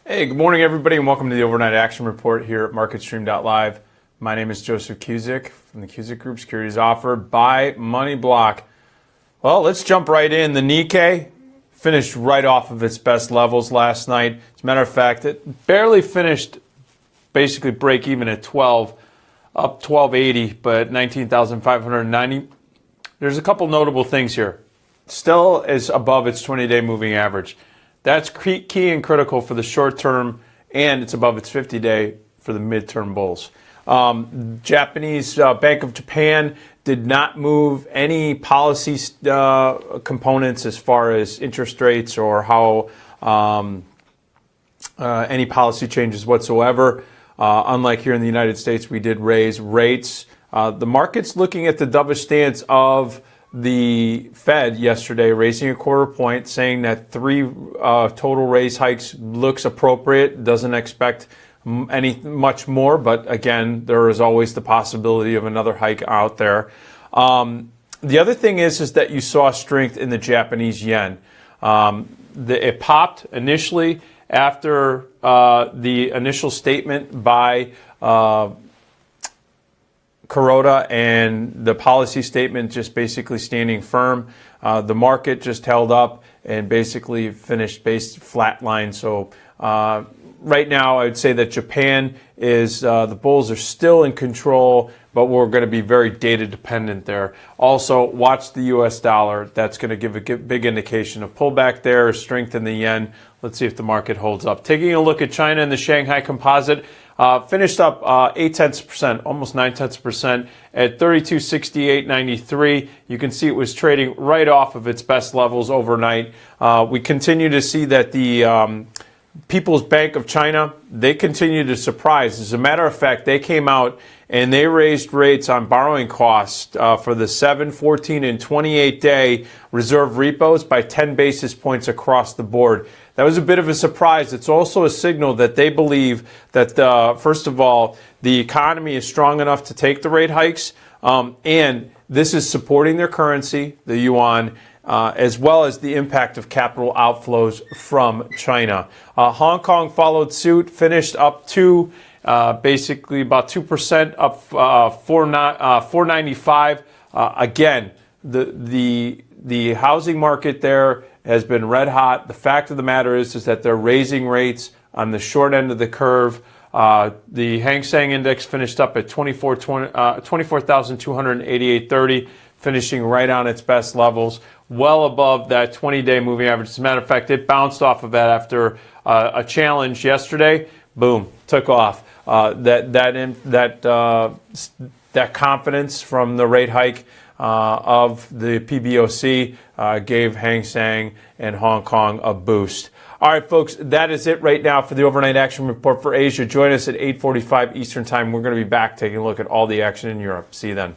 Hey, good morning, everybody, and welcome to the Overnight Action Report here at MarketStream.live. My name is Joseph Cusick from the Cusick Group, securities offered by Money Block. Well, let's jump right in. The Nikkei finished right off of its best levels last night. As a matter of fact, it barely finished basically break even at 12, up 1280, but 19,590. There's a couple notable things here. Still is above its 20-day moving average. That's key and critical for the short term, and it's above its 50-day for the midterm bulls. Japanese Bank of Japan did not move any policy components as far as interest rates or how any policy changes whatsoever. Unlike here in the United States, we did raise rates. The market's looking at the dovish stance of the Fed yesterday, raising a quarter point, saying that 3 total rate hikes looks appropriate, doesn't expect much more, but again, there is always the possibility of another hike out there. The other thing is that you saw strength in the Japanese yen. It popped initially after the initial statement by Kuroda and the policy statement just basically standing firm. The market just held up and basically finished flatline. So right now I would say that Japan is, the bulls are still in control, but we're going to be very data dependent there. Also, watch the US dollar. That's going to give a big indication of pullback there, strength in the yen. Let's see if the market holds up. Taking a look at China and the Shanghai Composite, finished up 0.8%, almost 0.9% at 3268.93. You can see it was trading right off of its best levels overnight. We continue to see that the People's Bank of China, they continue to surprise. As a matter of fact, they came out and they raised rates on borrowing costs for the 7, 14, and 28-day reserve repos by 10 basis points across the board. That was a bit of a surprise. It's also a signal that they believe that, first of all, the economy is strong enough to take the rate hikes, and this is supporting their currency, the yuan, as well as the impact of capital outflows from China. Hong Kong followed suit, finished up basically about 2%, up 495. Again, the housing market there has been red hot. The fact of the matter is that they're raising rates on the short end of the curve. The Hang Seng Index finished up at 24,288.30, finishing right on its best levels, well above that 20-day moving average. As a matter of fact, it bounced off of that after a challenge yesterday. Boom, took off. That confidence from the rate hike of the PBOC gave Hang Seng and Hong Kong a boost. All right, folks, that is it right now for the Overnight Action Report for Asia. Join us at 8:45 Eastern Time. We're going to be back taking a look at all the action in Europe. See you then.